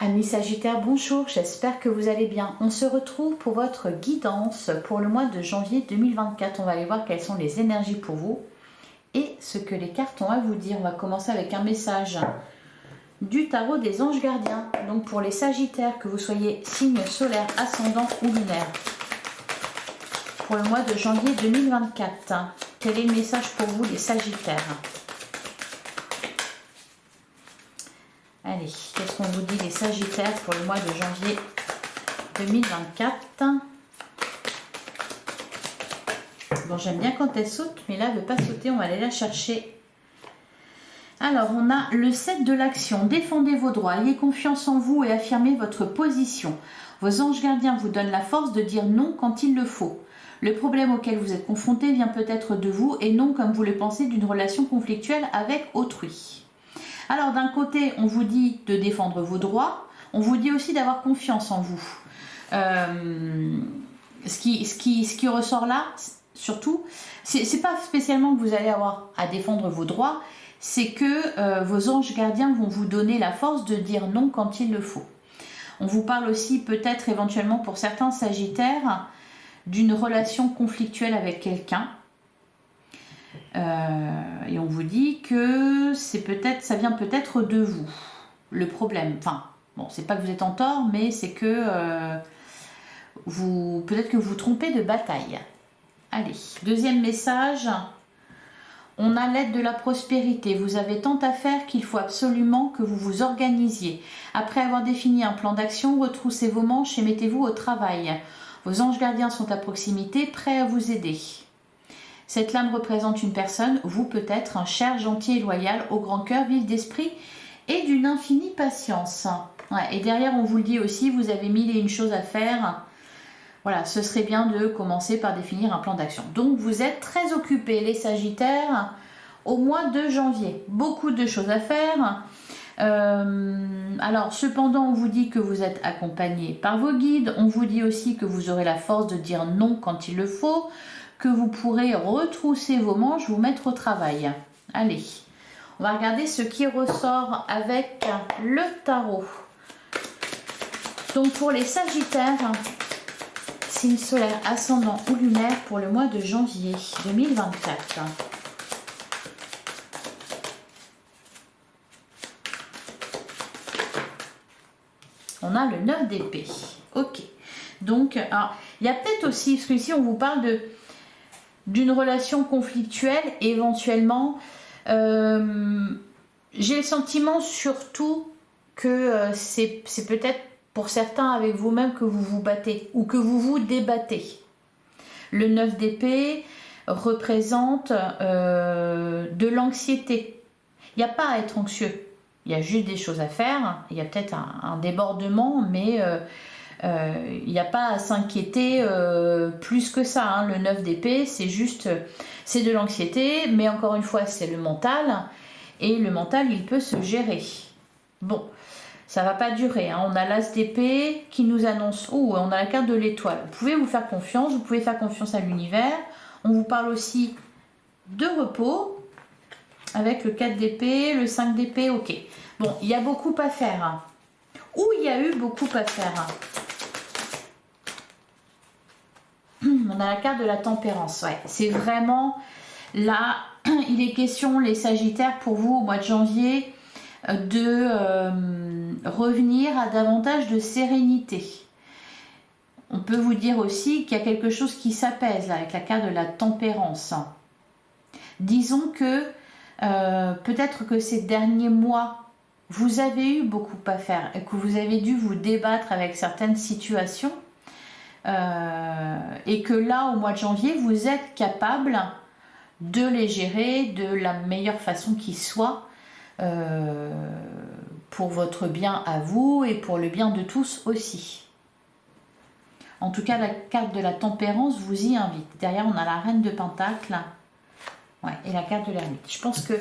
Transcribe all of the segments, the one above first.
Amis Sagittaire, bonjour, j'espère que vous allez bien. On se retrouve pour votre guidance pour le mois de janvier 2024. On va aller voir quelles sont les énergies pour vous et ce que les cartes ont à vous dire. On va commencer avec un message du tarot des anges gardiens. Donc pour les Sagittaires, que vous soyez signe solaire, ascendant ou lunaire, pour le mois de janvier 2024, quel est le message pour vous les Sagittaires? Allez, qu'est-ce qu'on vous dit les Sagittaires pour le mois de janvier 2024? Bon, j'aime bien quand elle saute, mais là, elle ne veut pas sauter, on va aller la chercher. Alors, on a le 7 de l'action. Défendez vos droits, ayez confiance en vous et affirmez votre position. Vos anges gardiens vous donnent la force de dire non quand il le faut. Le problème auquel vous êtes confronté vient peut-être de vous et non, comme vous le pensez, d'une relation conflictuelle avec autrui. Alors d'un côté, on vous dit de défendre vos droits, on vous dit aussi d'avoir confiance en vous. Ce qui ressort là, surtout, c'est pas spécialement que vous allez avoir à défendre vos droits, c'est que vos anges gardiens vont vous donner la force de dire non quand il le faut. On vous parle aussi peut-être éventuellement pour certains Sagittaires d'une relation conflictuelle avec quelqu'un. Et on vous dit que ça vient peut-être de vous, le problème. Enfin, bon, c'est pas que vous êtes en tort, mais c'est que peut-être que vous vous trompez de bataille. Allez, deuxième message. On a l'aide de la prospérité. Vous avez tant à faire qu'il faut absolument que vous vous organisiez. Après avoir défini un plan d'action, retroussez vos manches et mettez-vous au travail. Vos anges gardiens sont à proximité, prêts à vous aider. Cette lame représente une personne, vous peut-être, un cher, gentil et loyal, au grand cœur, vif d'esprit et d'une infinie patience. Ouais, et derrière, on vous le dit aussi, vous avez mille et une choses à faire. Voilà, ce serait bien de commencer par définir un plan d'action. Donc, vous êtes très occupés, les Sagittaires, au mois de janvier. Beaucoup de choses à faire. Alors, cependant, on vous dit que vous êtes accompagné par vos guides. On vous dit aussi que vous aurez la force de dire non quand il le faut, que vous pourrez retrousser vos manches, vous mettre au travail. Allez, on va regarder ce qui ressort avec le tarot. Donc pour les Sagittaires, signe solaire, ascendant ou lunaire pour le mois de janvier 2024. On a le 9 d'épée. Ok. Donc, alors, il y a peut-être aussi, parce que ici on vous parle d'une relation conflictuelle, éventuellement. J'ai le sentiment surtout que c'est peut-être pour certains avec vous-même que vous vous battez ou que vous vous débattez. Le 9 d'épée représente de l'anxiété. Il n'y a pas à être anxieux, il y a juste des choses à faire. Il y a peut-être un débordement, mais il n'y a pas à s'inquiéter plus que ça. Hein. Le 9 d'épée, c'est juste, c'est de l'anxiété, mais encore une fois, c'est le mental. Et le mental, il peut se gérer. Bon, ça va pas durer. Hein. On a l'as d'épée qui nous annonce, on a la carte de l'étoile. Vous pouvez vous faire confiance, vous pouvez faire confiance à l'univers. On vous parle aussi de repos, avec le 4 d'épée, le 5 d'épée, ok. Bon, il y a beaucoup à faire. Hein. Ou il y a eu beaucoup à faire. Hein. On a la carte de la tempérance, ouais. C'est vraiment là, il est question, les Sagittaires, pour vous au mois de janvier, de revenir à davantage de sérénité. On peut vous dire aussi qu'il y a quelque chose qui s'apaise là avec la carte de la tempérance. Disons que peut-être que ces derniers mois, vous avez eu beaucoup à faire et que vous avez dû vous débattre avec certaines situations. Et que là, au mois de janvier, vous êtes capable de les gérer de la meilleure façon qui soit pour votre bien à vous et pour le bien de tous aussi. En tout cas, la carte de la tempérance vous y invite. Derrière, on a la reine de Pentacle, ouais, et la carte de l'ermite. Je pense que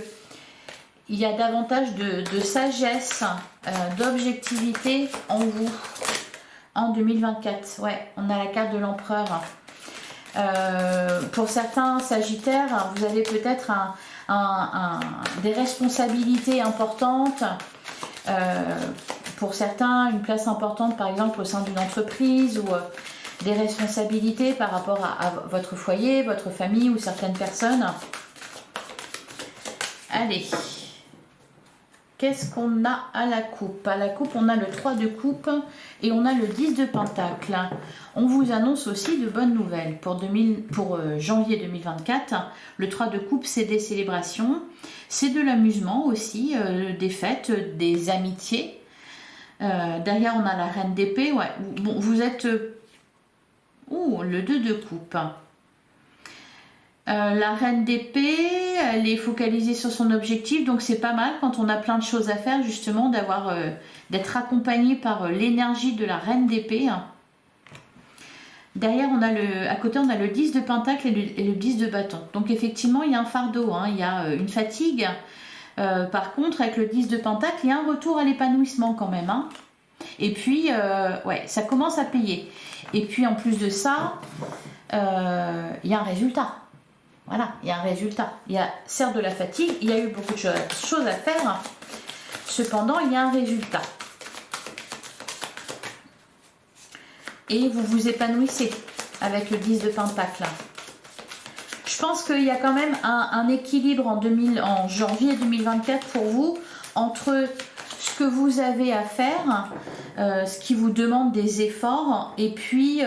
il y a davantage de sagesse, d'objectivité en vous. En 2024, ouais, on a la carte de l'empereur. Pour certains Sagittaires, vous avez peut-être des responsabilités importantes pour certains, une place importante, par exemple, au sein d'une entreprise ou des responsabilités par rapport à votre foyer, votre famille ou certaines personnes. Allez, qu'est-ce qu'on a à la coupe? À la coupe, on a le 3 de coupe et on a le 10 de pentacle. On vous annonce aussi de bonnes nouvelles pour janvier 2024. Le 3 de coupe, c'est des célébrations, c'est de l'amusement aussi, des fêtes, des amitiés. Derrière, on a la reine d'épée. Ouais. Bon, vous êtes... le 2 de coupe. La reine d'épée, elle est focalisée sur son objectif, donc c'est pas mal quand on a plein de choses à faire, justement, d'être accompagné par l'énergie de la reine d'épée. Derrière, à côté, on a le 10 de pentacle et le 10 de bâton. Donc effectivement, il y a un fardeau, il y a une fatigue. Par contre, avec le 10 de pentacle, il y a un retour à l'épanouissement quand même. Et puis, ouais, ça commence à payer. Et puis, en plus de ça, il y a un résultat. Voilà, il y a un résultat. Il y a certes de la fatigue, il y a eu beaucoup de choses à faire. Cependant, il y a un résultat. Et vous vous épanouissez avec le 10 de pentacle. Je pense qu'il y a quand même un équilibre en janvier 2024 pour vous entre ce que vous avez à faire, ce qui vous demande des efforts, et puis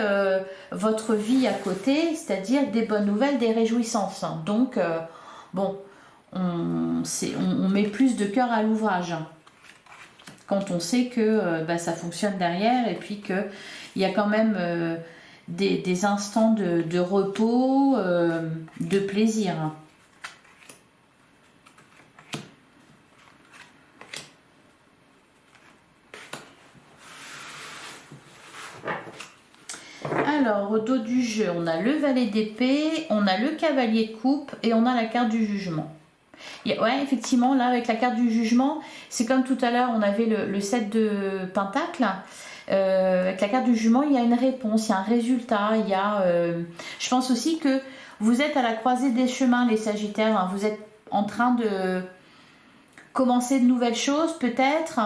votre vie à côté, c'est-à-dire des bonnes nouvelles, des réjouissances. Donc, bon, on met plus de cœur à l'ouvrage quand on sait que ça fonctionne derrière, et puis qu'il y a quand même des instants de repos, de plaisir. Alors, au dos du jeu, on a le valet d'épée, on a le cavalier de coupe et on a la carte du jugement. Ouais, effectivement, là, avec la carte du jugement, c'est comme tout à l'heure, on avait le 7 de pentacle. Avec la carte du jugement, il y a une réponse, il y a un résultat. Je pense aussi que vous êtes à la croisée des chemins, les Sagittaires. Vous êtes en train de commencer de nouvelles choses, peut-être.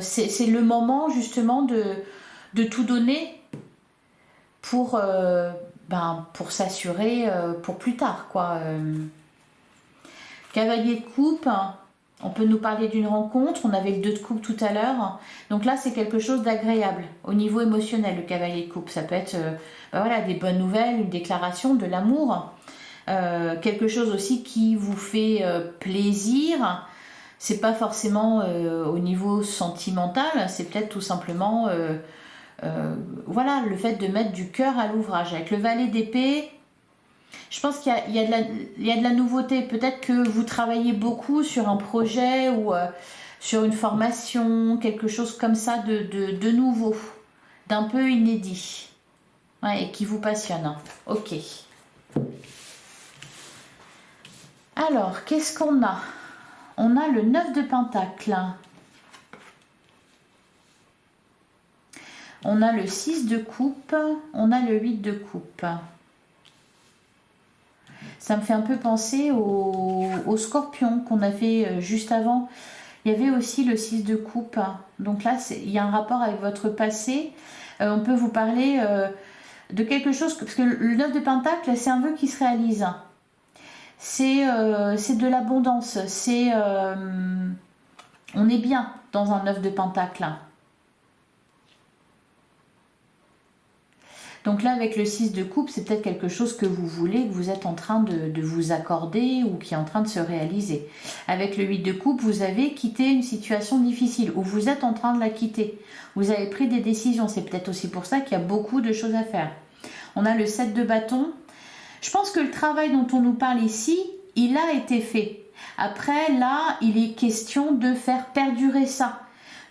C'est le moment, justement, de tout donner pour s'assurer pour plus tard, quoi. Cavalier de coupe, on peut nous parler d'une rencontre, on avait le 2 de coupe tout à l'heure, donc là c'est quelque chose d'agréable au niveau émotionnel. Le cavalier de coupe, ça peut être voilà, des bonnes nouvelles, une déclaration, de l'amour, quelque chose aussi qui vous fait plaisir. C'est pas forcément au niveau sentimental, c'est peut-être tout simplement voilà, le fait de mettre du cœur à l'ouvrage. Avec le valet d'épée, je pense qu'il y a de la nouveauté. Peut-être que vous travaillez beaucoup sur un projet ou sur une formation, quelque chose comme ça de nouveau, d'un peu inédit, ouais, et qui vous passionne. Ok. Alors, qu'est-ce qu'on a? On a le 9 de pentacle. On a le 6 de coupe, on a le 8 de coupe. Ça me fait un peu penser au scorpion qu'on a fait juste avant. Il y avait aussi le 6 de coupe. Donc là, il y a un rapport avec votre passé. On peut vous parler de quelque chose, parce que le 9 de pentacle, c'est un vœu qui se réalise. C'est de l'abondance. On est bien dans un 9 de pentacle. Donc là, avec le 6 de coupe, c'est peut-être quelque chose que vous voulez, que vous êtes en train de vous accorder ou qui est en train de se réaliser. Avec le 8 de coupe, vous avez quitté une situation difficile ou vous êtes en train de la quitter. Vous avez pris des décisions. C'est peut-être aussi pour ça qu'il y a beaucoup de choses à faire. On a le 7 de bâton. Je pense que le travail dont on nous parle ici, il a été fait. Après, là, il est question de faire perdurer ça,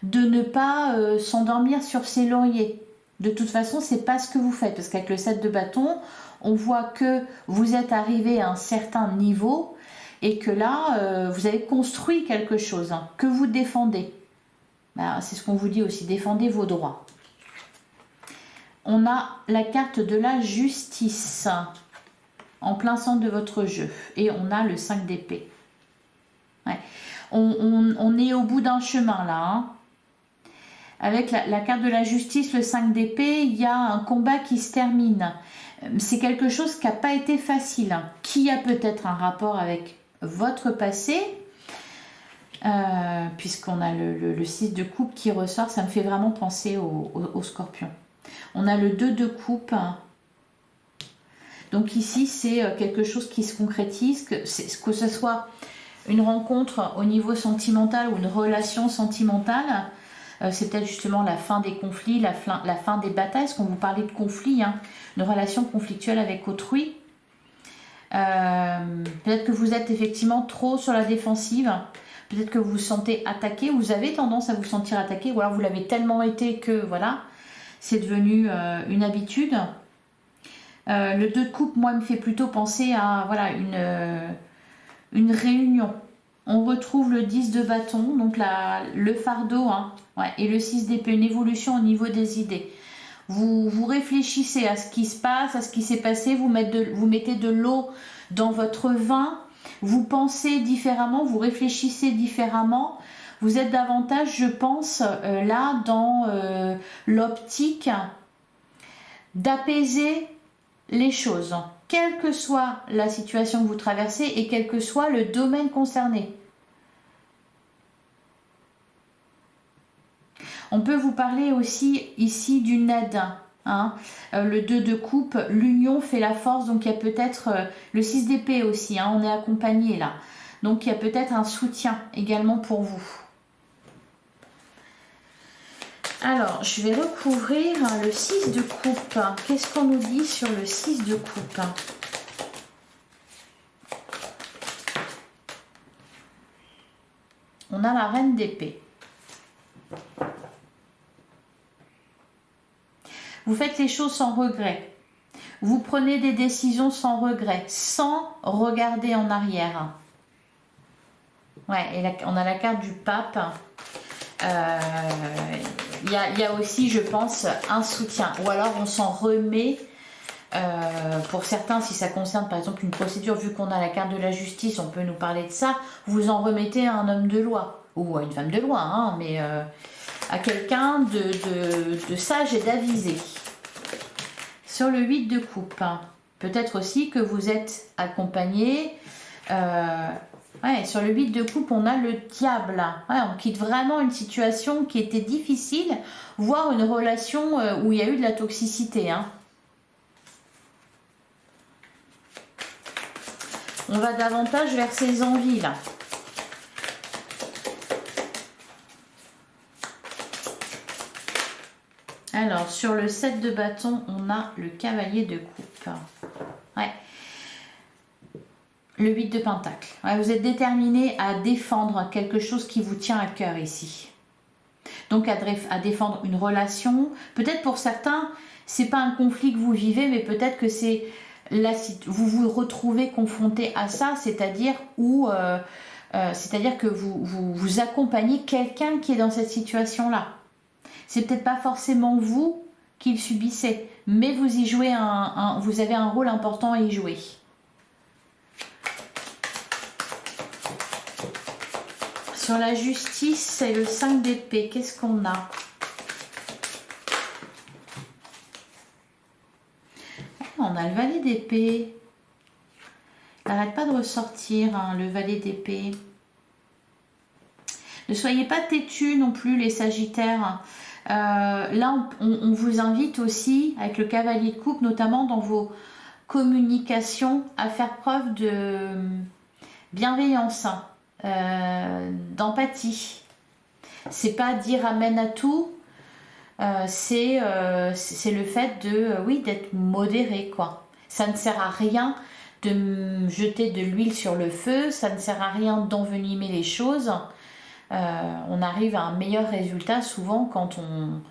de ne pas s'endormir sur ses lauriers. De toute façon, c'est pas ce que vous faites, parce qu'avec le 7 de bâton, on voit que vous êtes arrivé à un certain niveau et que là, vous avez construit quelque chose que vous défendez. C'est ce qu'on vous dit aussi, défendez vos droits. On a la carte de la justice en plein centre de votre jeu et on a le 5 d'épée. Ouais. On est au bout d'un chemin là. avec la carte de la justice, le 5 d'épée, il y a un combat qui se termine. C'est quelque chose qui n'a pas été facile, hein, qui a peut-être un rapport avec votre passé, puisqu'on a le 6 de coupe qui ressort, ça me fait vraiment penser au scorpion. On a le 2 de coupe. Donc ici, c'est quelque chose qui se concrétise, que ce soit une rencontre au niveau sentimental ou une relation sentimentale. C'est peut-être justement la fin des conflits, la fin des batailles, parce qu'on vous parlait de conflits, hein, une relation conflictuelle avec autrui. Peut-être que vous êtes effectivement trop sur la défensive, peut-être que vous vous sentez attaqué, vous avez tendance à vous sentir attaqué, ou alors vous l'avez tellement été que voilà, c'est devenu une habitude. Le 2 de coupe, moi, me fait plutôt penser à voilà, une réunion. On retrouve le 10 de bâton, donc le fardeau, hein, ouais, et le 6 d'épée, une évolution au niveau des idées. Vous réfléchissez à ce qui se passe, à ce qui s'est passé, vous mettez de l'eau dans votre vin, vous pensez différemment, vous réfléchissez différemment. Vous êtes davantage, je pense, là dans l'optique d'apaiser les choses, quelle que soit la situation que vous traversez et quel que soit le domaine concerné. On peut vous parler aussi ici d'une aide, hein. Le 2 de coupe, l'union fait la force, donc il y a peut-être le 6 d'épée aussi, hein, on est accompagné là. Donc il y a peut-être un soutien également pour vous. Alors, je vais recouvrir le 6 de coupe. Qu'est-ce qu'on nous dit sur le 6 de coupe? On a la reine d'épée. Vous faites les choses sans regret. Vous prenez des décisions sans regret, sans regarder en arrière. Ouais, et là, on a la carte du pape. Il y a aussi, je pense, un soutien. Ou alors on s'en remet, pour certains, si ça concerne par exemple une procédure, vu qu'on a la carte de la justice, on peut nous parler de ça, vous en remettez à un homme de loi, ou à une femme de loi, hein, mais à quelqu'un de sage et d'avisé. Sur le 8 de coupe, peut-être aussi que vous êtes accompagné. Ouais, sur le 8 de coupe, on a le diable. Ouais, on quitte vraiment une situation qui était difficile, voire une relation où il y a eu de la toxicité, hein. On va davantage vers ses envies, là. Alors, sur le 7 de bâton, on a le cavalier de coupe. Ouais. Le 8 de pentacle. Ouais, vous êtes déterminé à défendre quelque chose qui vous tient à cœur ici. Donc à défendre une relation. Peut-être pour certains, c'est pas un conflit que vous vivez, mais peut-être que c'est vous vous retrouvez confronté à ça, c'est-à-dire c'est-à-dire que vous accompagnez quelqu'un qui est dans cette situation-là. C'est peut-être pas forcément vous qui le subissez, mais vous y jouez vous avez un rôle important à y jouer. Sur la justice, c'est le 5 d'épée. Qu'est-ce qu'on a? On a le valet d'épée. N'arrête pas de ressortir, hein, le valet d'épée. Ne soyez pas têtus non plus, les sagittaires. Là, on vous invite aussi, avec le cavalier de coupe, notamment dans vos communications, à faire preuve de bienveillance, d'empathie. C'est pas dire amen à tout, c'est le fait de, d'être modéré, quoi. Ça ne sert à rien de jeter de l'huile sur le feu, ça ne sert à rien d'envenimer les choses. On arrive à un meilleur résultat souvent quand on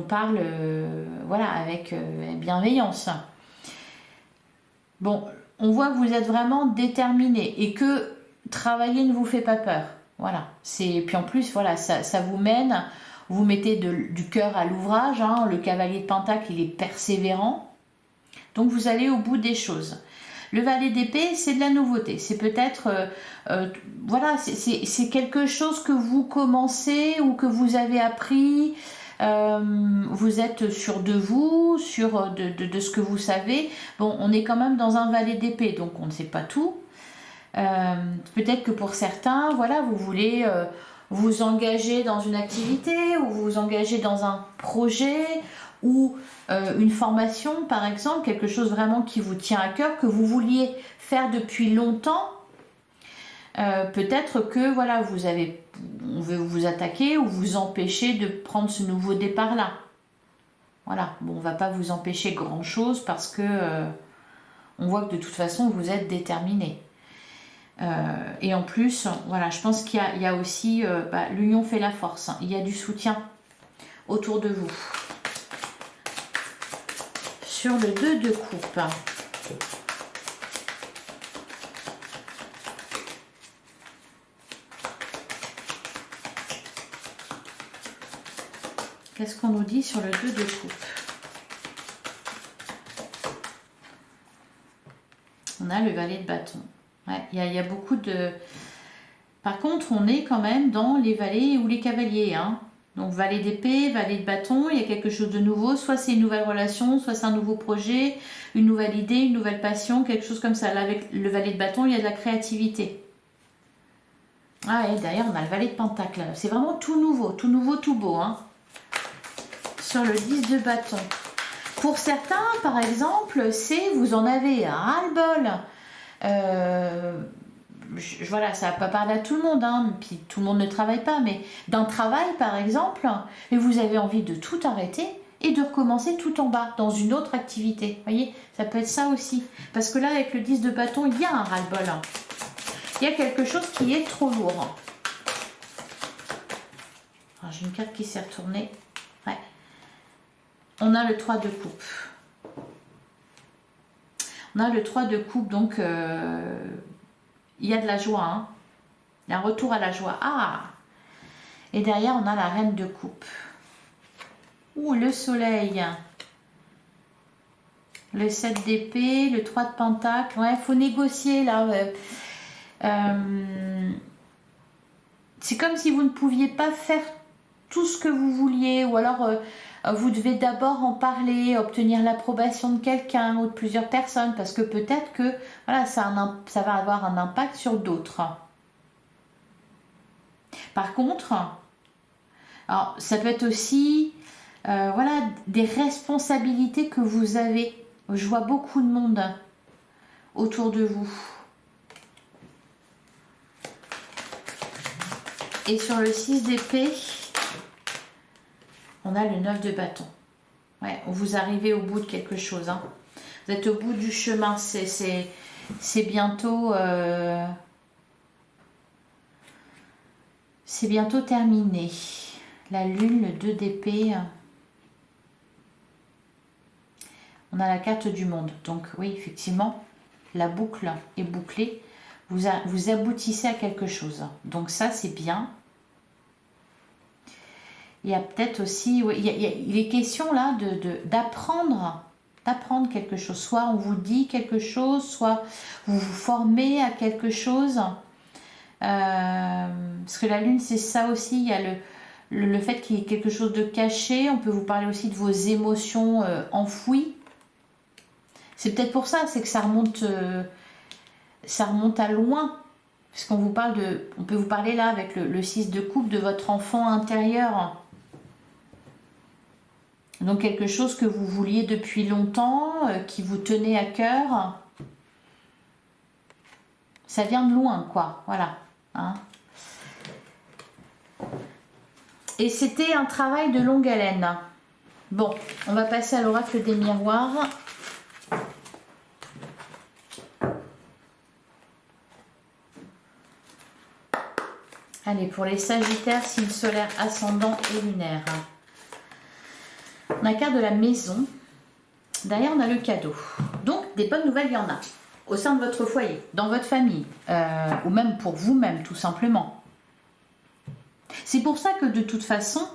parle avec bienveillance. Bon, on voit que vous êtes vraiment déterminé et que travailler ne vous fait pas peur. Voilà. Puis en plus, voilà, ça vous mène, vous mettez du cœur à l'ouvrage, hein. Le cavalier de pentacle, il est persévérant. Donc vous allez au bout des choses. Le valet d'épée, c'est de la nouveauté. C'est peut-être, voilà, c'est quelque chose que vous commencez ou que vous avez appris. Vous êtes sûr de vous, sûr de ce que vous savez. Bon, on est quand même dans un valet d'épée, donc on ne sait pas tout. Peut-être que pour certains, voilà, vous voulez vous engager dans une activité ou vous engager dans un projet ou une formation, par exemple, quelque chose vraiment qui vous tient à cœur, que vous vouliez faire depuis longtemps. Peut-être que voilà, on veut vous attaquer ou vous empêcher de prendre ce nouveau départ-là. Voilà, bon, on ne va pas vous empêcher grand-chose parce que on voit que de toute façon, vous êtes déterminé. Et en plus, voilà, je pense qu'il y a aussi, l'union fait la force. Hein. Il y a du soutien autour de vous. Sur le 2 de coupe. Qu'est-ce qu'on nous dit sur le 2 de coupe? On a le valet de bâton. Ouais, il y a beaucoup de... Par contre, on est quand même dans les valets ou les cavaliers. Hein. Donc, valet d'épée, valet de bâton, il y a quelque chose de nouveau. Soit c'est une nouvelle relation, soit c'est un nouveau projet, une nouvelle idée, une nouvelle passion, quelque chose comme ça. Là, avec le valet de bâton, il y a de la créativité. Ah, et d'ailleurs, on a le valet de pentacle. C'est vraiment tout nouveau, tout beau. Hein. Sur le 10 de bâton. Pour certains, par exemple, c'est vous en avez ras-le-bol. Voilà, ça va pas parler à tout le monde, hein, puis tout le monde ne travaille pas, mais d'un travail, par exemple, et vous avez envie de tout arrêter et de recommencer tout en bas, dans une autre activité. Vous voyez, ça peut être ça aussi. Parce que là, avec le 10 de bâton, il y a un ras-le-bol. Hein. Il y a quelque chose qui est trop lourd. J'ai une carte qui s'est retournée. Ouais. On a le 3 de coupe. On a le 3 de coupe, donc il y a de la joie. Hein. Il y a un retour à la joie. Ah! Et derrière, on a la reine de coupe. Ouh, le soleil. Le 7 d'épée, le 3 de pentacle. Ouais, il faut négocier là. C'est comme si vous ne pouviez pas faire tout ce que vous vouliez, ou alors vous devez d'abord en parler, obtenir l'approbation de quelqu'un ou de plusieurs personnes, parce que peut-être que voilà, ça va avoir un impact sur d'autres. Par contre, alors, ça peut être aussi voilà, des responsabilités que vous avez. Je vois beaucoup de monde autour de vous. Et sur le 6 d'épée, on a le 9 de bâton. Ouais, vous arrivez au bout de quelque chose. Hein. Vous êtes au bout du chemin. C'est bientôt... c'est bientôt terminé. La lune, le 2 d'épée. On a la carte du monde. Donc oui, effectivement, la boucle est bouclée. Vous aboutissez à quelque chose. Donc ça, c'est bien. Il y a peut-être aussi, oui, il est question là d'apprendre quelque chose. Soit on vous dit quelque chose, soit vous vous formez à quelque chose. Parce que la lune, c'est ça aussi. Il y a le fait qu'il y ait quelque chose de caché. On peut vous parler aussi de vos émotions enfouies. C'est peut-être pour ça, c'est que ça remonte à loin. Parce qu'on vous parle on peut vous parler là avec le 6 de coupe de votre enfant intérieur. Donc quelque chose que vous vouliez depuis longtemps, qui vous tenait à cœur. Ça vient de loin, quoi. Voilà. Hein. Et c'était un travail de longue haleine. Bon, on va passer à l'oracle des miroirs. Allez, pour les Sagittaires, signe solaire, ascendant et lunaire. On a la carte de la maison. Derrière, on a le cadeau. Donc, des bonnes nouvelles, il y en a. Au sein de votre foyer, dans votre famille, ou même pour vous-même, tout simplement. C'est pour ça que de toute façon,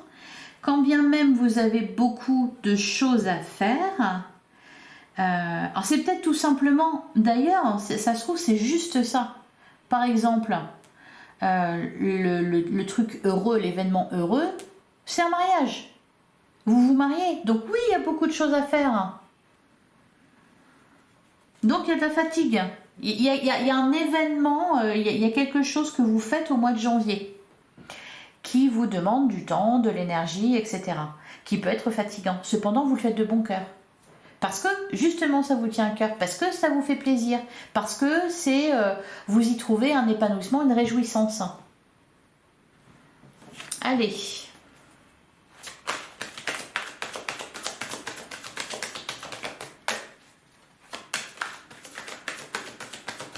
quand bien même vous avez beaucoup de choses à faire, Alors c'est peut-être tout simplement, d'ailleurs, ça se trouve, c'est juste ça. Par exemple, le truc heureux, l'événement heureux, c'est un mariage. Vous vous mariez. Donc oui, il y a beaucoup de choses à faire. Donc il y a de la fatigue. Il y a un événement, il y a quelque chose que vous faites au mois de janvier qui vous demande du temps, de l'énergie, etc. Qui peut être fatigant. Cependant, vous le faites de bon cœur. Parce que justement ça vous tient à cœur, parce que ça vous fait plaisir, parce que c'est vous y trouvez un épanouissement, une réjouissance. Allez.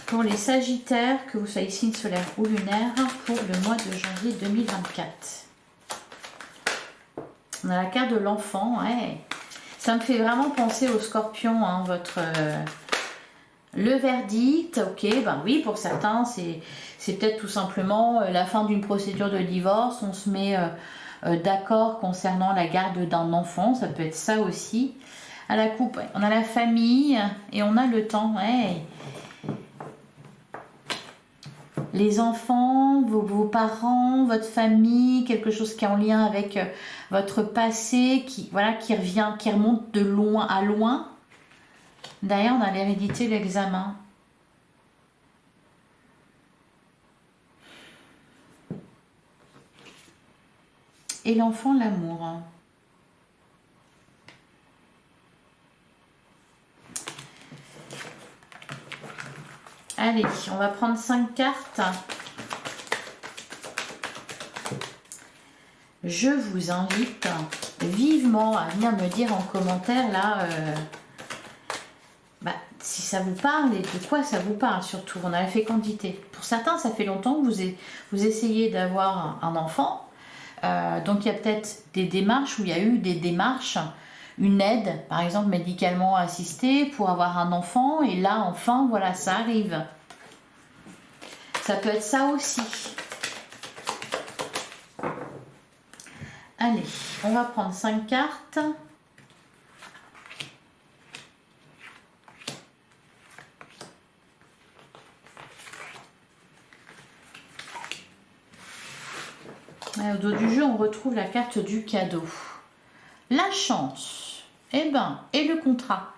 Pour les Sagittaires, que vous soyez signe solaire ou lunaire, pour le mois de janvier 2024. On a la carte de l'enfant, ouais. Ça me fait vraiment penser au Scorpion, hein, votre le verdict. Ok, ben oui, pour certains, c'est peut-être tout simplement la fin d'une procédure de divorce. On se met d'accord concernant la garde d'un enfant, ça peut être ça aussi. À la coupe, ouais. On a la famille et on a le temps. Ouais. Les enfants, vos parents, votre famille, quelque chose qui est en lien avec votre passé, qui revient, qui remonte de loin à loin. D'ailleurs, on a l'hérédité, l'examen. Et l'enfant, l'amour. Allez, on va prendre 5 cartes. Je vous invite vivement à venir me dire en commentaire là si ça vous parle et de quoi ça vous parle surtout. On a la fécondité. Pour certains, ça fait longtemps que vous essayez d'avoir un enfant. Donc il y a peut-être des démarches où il y a eu des démarches, une aide, par exemple médicalement assistée pour avoir un enfant. Et là, enfin, voilà, ça arrive. Ça peut être ça aussi. Allez, on va prendre 5 cartes. Au dos du jeu, on retrouve la carte du cadeau. La chance. Et le contrat.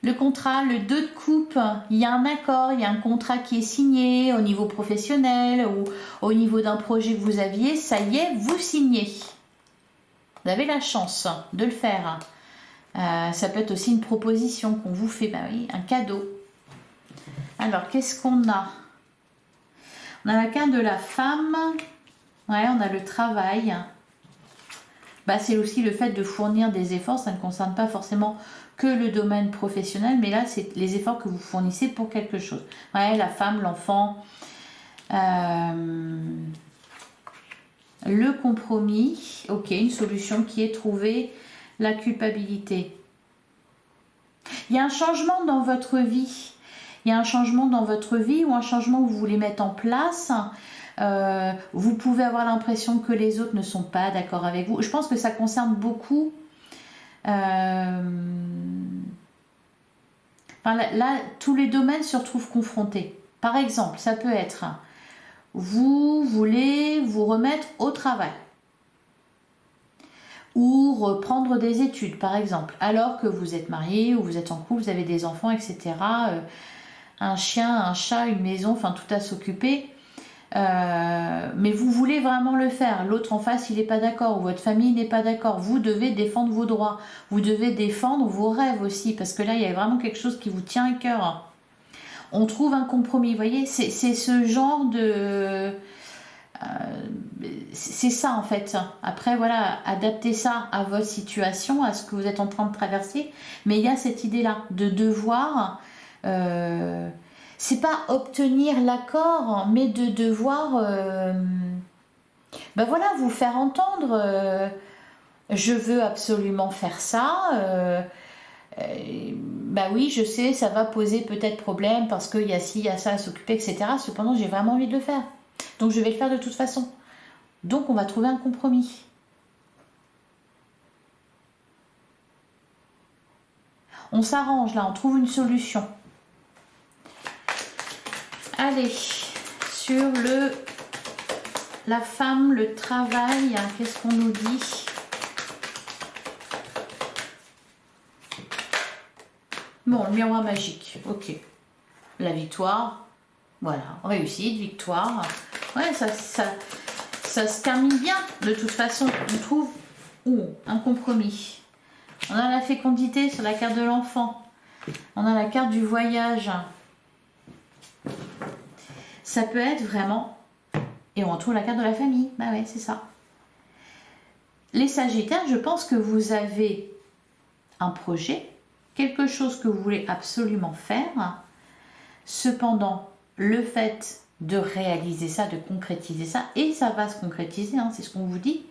Le contrat, le 2 de coupe, il y a un accord, il y a un contrat qui est signé au niveau professionnel ou au niveau d'un projet que vous aviez. Ça y est, vous signez. Vous avez la chance de le faire. Ça peut être aussi une proposition qu'on vous fait, oui, un cadeau. Alors, qu'est-ce qu'on a? On a la carte de la femme. Ouais, on a le travail. C'est aussi le fait de fournir des efforts. Ça ne concerne pas forcément que le domaine professionnel, mais là, c'est les efforts que vous fournissez pour quelque chose. Ouais, la femme, l'enfant. Le compromis. Ok, une solution qui est trouvée. La culpabilité. Il y a un changement dans votre vie. Il y a un changement dans votre vie ou un changement que vous voulez mettre en place. Vous pouvez avoir l'impression que les autres ne sont pas d'accord avec vous. Je pense que ça concerne beaucoup. Là, tous les domaines se retrouvent confrontés. Par exemple, ça peut être vous voulez vous remettre au travail ou reprendre des études, par exemple, alors que vous êtes marié ou vous êtes en couple, vous avez des enfants, etc. Un chien, un chat, une maison, enfin tout à s'occuper. Mais vous voulez vraiment le faire. L'autre en face, il n'est pas d'accord, ou votre famille n'est pas d'accord. Vous devez défendre vos droits. Vous devez défendre vos rêves aussi, parce que là, il y a vraiment quelque chose qui vous tient à cœur. On trouve un compromis, vous voyez, c'est ce genre de... c'est ça en fait. Après, voilà, adaptez ça à votre situation, à ce que vous êtes en train de traverser. Mais il y a cette idée-là de devoir... c'est pas obtenir l'accord, mais de devoir voilà, vous faire entendre je veux absolument faire ça. Oui, je sais, ça va poser peut-être problème parce qu'il y a ci, il y a ça à s'occuper, etc. Cependant, j'ai vraiment envie de le faire. Donc, je vais le faire de toute façon. Donc, on va trouver un compromis. On s'arrange là, on trouve une solution. Allez, sur la femme, le travail, qu'est-ce qu'on nous dit? Bon, le miroir magique, ok. La victoire, voilà, réussite, victoire. Ouais, ça se termine bien. De toute façon, on trouve un compromis. On a la fécondité sur la carte de l'enfant. On a la carte du voyage. Ça peut être vraiment... Et on retrouve la carte de la famille. Bah ouais, c'est ça. Les Sagittaires, je pense que vous avez un projet, quelque chose que vous voulez absolument faire. Cependant, le fait de réaliser ça, de concrétiser ça, et ça va se concrétiser, hein, c'est ce qu'on vous dit,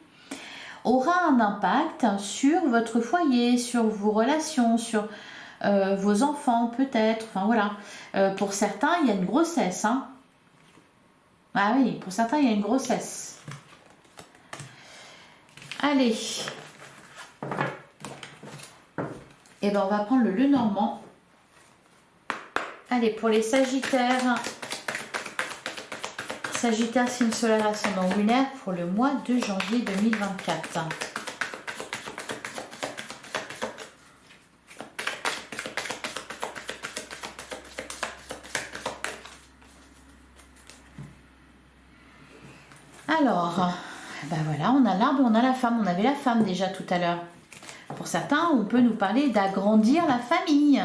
aura un impact sur votre foyer, sur vos relations, sur vos enfants peut-être. Enfin voilà. Pour certains, il y a une grossesse. Hein. Ah oui, pour certains, il y a une grossesse. Allez. Et ben on va prendre le Lenormand. Allez, pour les Sagittaires. Sagittaire, signe solaire, ascendant lunaire pour le mois de janvier 2024. Alors, ben voilà, on a l'arbre et on a la femme. On avait la femme déjà tout à l'heure. Pour certains, on peut nous parler d'agrandir la famille.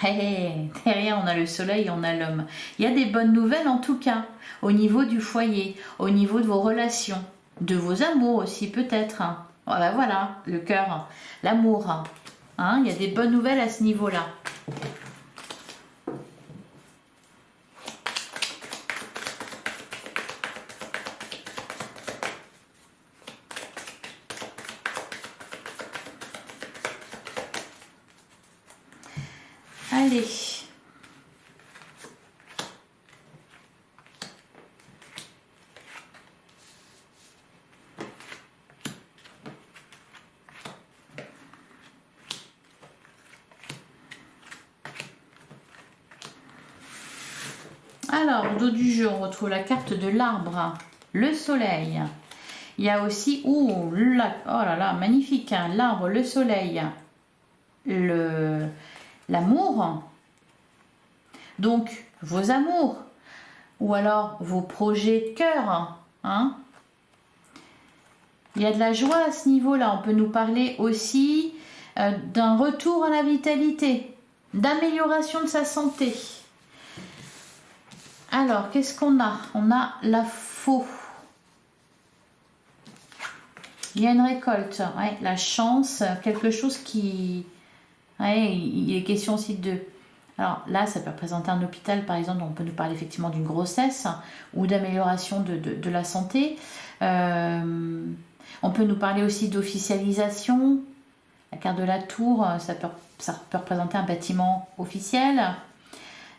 Hey, derrière, on a le soleil, on a l'homme. Il y a des bonnes nouvelles en tout cas, au niveau du foyer, au niveau de vos relations, de vos amours aussi peut-être. Voilà, voilà, le cœur, l'amour. Hein, il y a des bonnes nouvelles à ce niveau-là. Allez. Alors, au dos du jeu, on retrouve la carte de l'arbre, le soleil. Il y a aussi, oh là là, magnifique, hein, l'arbre, le soleil, l'amour. Donc, vos amours, ou alors vos projets de cœur. Hein. Il y a de la joie à ce niveau-là. On peut nous parler aussi d'un retour à la vitalité, d'amélioration de sa santé. Alors, qu'est-ce qu'on a? On a la faux. Il y a une récolte, ouais, la chance, quelque chose qui... Ouais, il est question aussi de... Alors là, ça peut représenter un hôpital, par exemple, on peut nous parler effectivement d'une grossesse ou d'amélioration de la santé. On peut nous parler aussi d'officialisation. La carte de la tour, ça peut représenter un bâtiment officiel.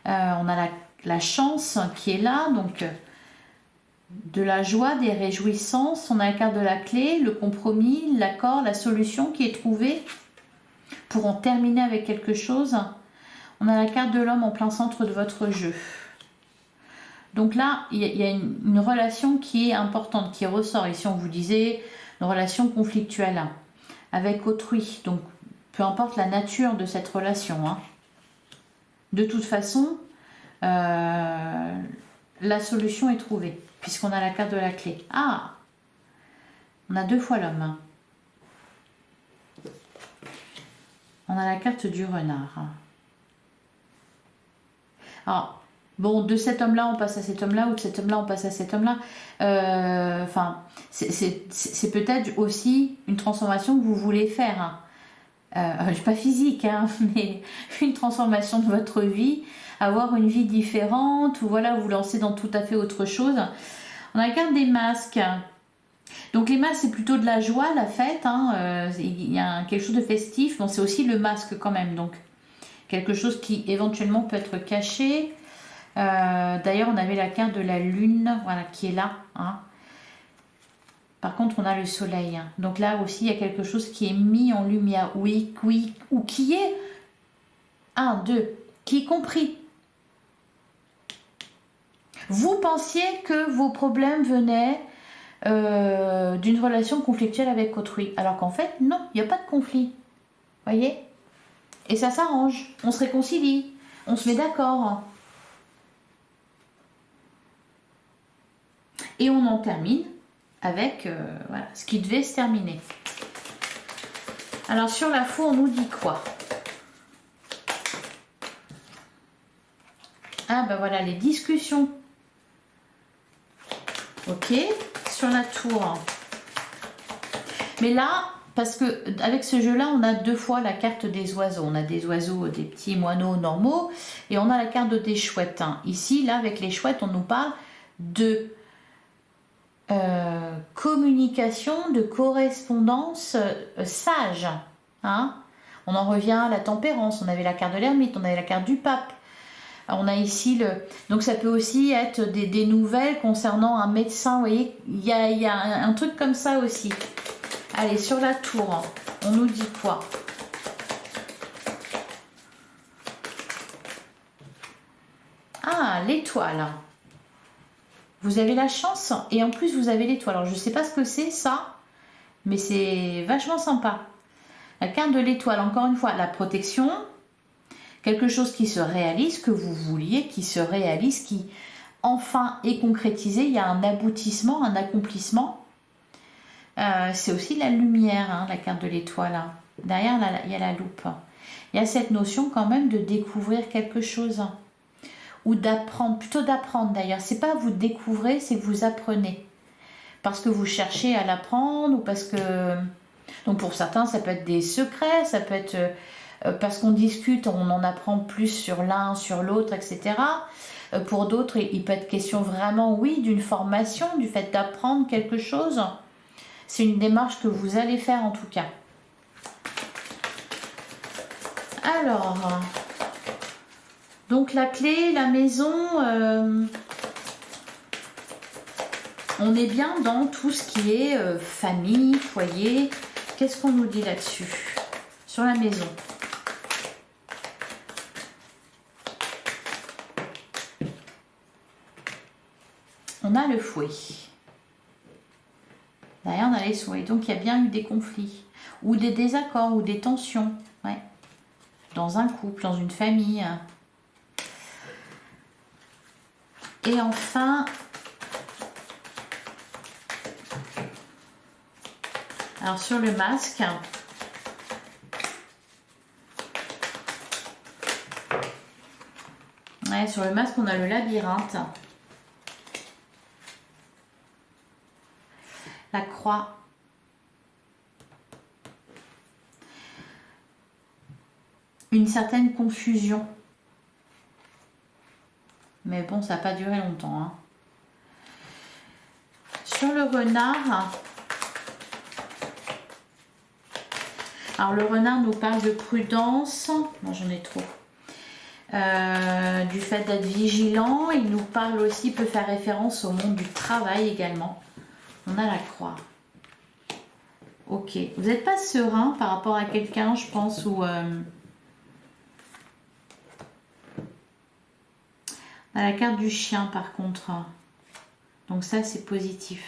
On a la chance qui est là, donc de la joie, des réjouissances. On a la carte de la clé, le compromis, l'accord, la solution qui est trouvée pour en terminer avec quelque chose. On a la carte de l'homme en plein centre de votre jeu. Donc là, il y a une relation qui est importante, qui ressort. Ici, on vous disait une relation conflictuelle avec autrui. Donc, peu importe la nature de cette relation. Hein. De toute façon, la solution est trouvée, puisqu'on a la carte de la clé. Ah, on a deux fois l'homme. On a la carte du renard. Alors, bon, de cet homme-là, on passe à cet homme-là, ou de cet homme-là, on passe à cet homme-là. Enfin, c'est peut-être aussi une transformation que vous voulez faire. Pas physique, hein, mais une transformation de votre vie, avoir une vie différente, ou voilà, vous lancer dans tout à fait autre chose. On a la carte des masques. Donc les masques, c'est plutôt de la joie, la fête. Hein, il y a quelque chose de festif. Bon, c'est aussi le masque quand même, donc quelque chose qui éventuellement peut être caché. D'ailleurs, on avait la carte de la lune, voilà, qui est là. Hein. Par contre, on a le soleil. Hein. Donc là aussi, il y a quelque chose qui est mis en lumière. Oui, oui, ou qui est... 1, 2, qui est compris. Vous pensiez que vos problèmes venaient d'une relation conflictuelle avec autrui. Alors qu'en fait, non, il n'y a pas de conflit. Voyez? Et ça s'arrange. On se réconcilie. On se met d'accord. Et on en termine avec voilà, ce qui devait se terminer. Alors sur la faux, on nous dit quoi? Ah ben voilà, les discussions. Ok, sur la tour. Mais là, parce que avec ce jeu-là, on a 2 fois la carte des oiseaux. On a des oiseaux, des petits moineaux normaux, et on a la carte des chouettes. Hein. Ici, là, avec les chouettes, on nous parle de communication, de correspondance sage. Hein. On en revient à la tempérance. On avait la carte de l'ermite, on avait la carte du pape. On a ici le... Donc ça peut aussi être des nouvelles concernant un médecin. Vous voyez, il y a un truc comme ça aussi. Allez, sur la tour, on nous dit quoi? Ah, l'étoile. Vous avez la chance et en plus vous avez l'étoile. Alors je ne sais pas ce que c'est ça, mais c'est vachement sympa. La carte de l'étoile, encore une fois, la protection. Quelque chose qui se réalise, que vous vouliez, qui se réalise, qui enfin est concrétisé. Il y a un aboutissement, un accomplissement. C'est aussi la lumière, hein, la carte de l'étoile. Hein. Derrière, là, il y a la loupe. Il y a cette notion quand même de découvrir quelque chose. Ou d'apprendre, plutôt d'apprendre d'ailleurs. C'est pas vous découvrez, c'est que vous apprenez. Parce que vous cherchez à l'apprendre ou parce que... Donc pour certains, ça peut être des secrets, ça peut être... parce qu'on discute, on en apprend plus sur l'un, sur l'autre, etc. Pour d'autres, il peut être question vraiment, oui, d'une formation, du fait d'apprendre quelque chose. C'est une démarche que vous allez faire en tout cas. Alors, donc la clé, la maison, on est bien dans tout ce qui est famille, foyer. Qu'est-ce qu'on nous dit là-dessus? Sur la maison. On a le fouet. Derrière, on a les souhaits. Donc, il y a bien eu des conflits, ou des désaccords, ou des tensions. Ouais. Dans un couple, dans une famille. Et enfin, alors sur le masque, ouais, sur le masque, on a le labyrinthe. La croix. Une certaine confusion. Mais bon, ça n'a pas duré longtemps. Hein. Sur le renard, alors le renard nous parle de prudence. Moi, j'en ai trop. Du fait d'être vigilant. Il nous parle aussi, peut faire référence au monde du travail également. On a la croix. Ok. Vous n'êtes pas serein par rapport à quelqu'un, je pense, ou... on a la carte du chien, par contre. Donc ça, c'est positif.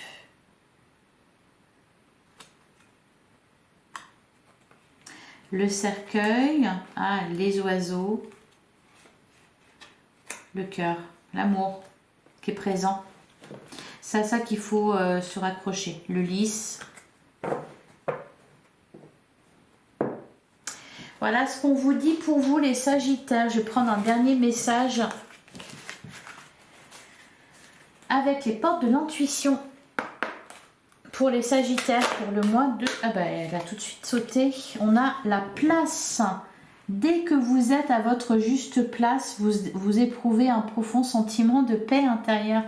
Le cercueil. Ah, les oiseaux. Le cœur. L'amour qui est présent. C'est à ça qu'il faut se raccrocher. Le lys. Voilà ce qu'on vous dit pour vous les Sagittaires. Je vais prendre un dernier message avec les portes de l'intuition pour les Sagittaires pour le mois de... Ah ben, elle a tout de suite sauté. On a la place. Dès que vous êtes à votre juste place, vous éprouvez un profond sentiment de paix intérieure.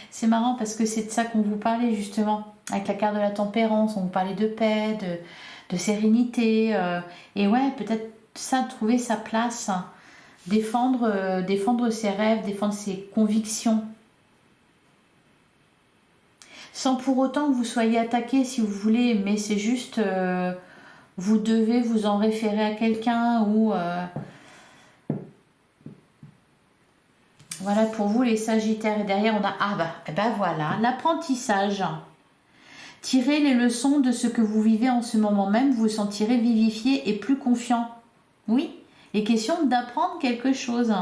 C'est marrant parce que c'est de ça qu'on vous parlait justement. Avec la carte de la tempérance, on vous parlait de paix, de sérénité. Et ouais, peut-être ça, trouver sa place, défendre ses rêves, défendre ses convictions. sans pour autant que vous soyez attaqué si vous voulez, mais c'est juste, vous devez vous en référer à quelqu'un ou... voilà pour vous les Sagittaires. Et derrière on a, voilà, l'apprentissage. Tirez les leçons de ce que vous vivez en ce moment même, vous vous sentirez vivifié et plus confiant. Oui, il est question d'apprendre quelque chose.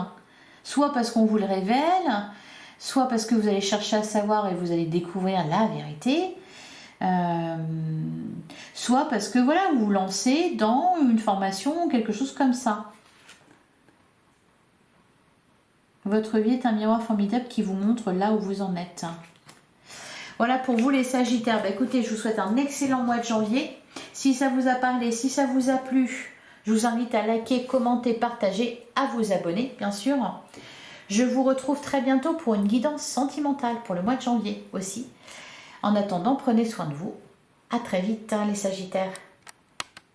Soit parce qu'on vous le révèle, soit parce que vous allez chercher à savoir et vous allez découvrir la vérité, soit parce que voilà, vous vous lancez dans une formation ou quelque chose comme ça. Votre vie est un miroir formidable qui vous montre là où vous en êtes. Voilà pour vous les Sagittaires. Bah, écoutez, je vous souhaite un excellent mois de janvier. Si ça vous a parlé, si ça vous a plu, je vous invite à liker, commenter, partager, à vous abonner, bien sûr. Je vous retrouve très bientôt pour une guidance sentimentale pour le mois de janvier aussi. En attendant, prenez soin de vous. À très vite, hein, les Sagittaires.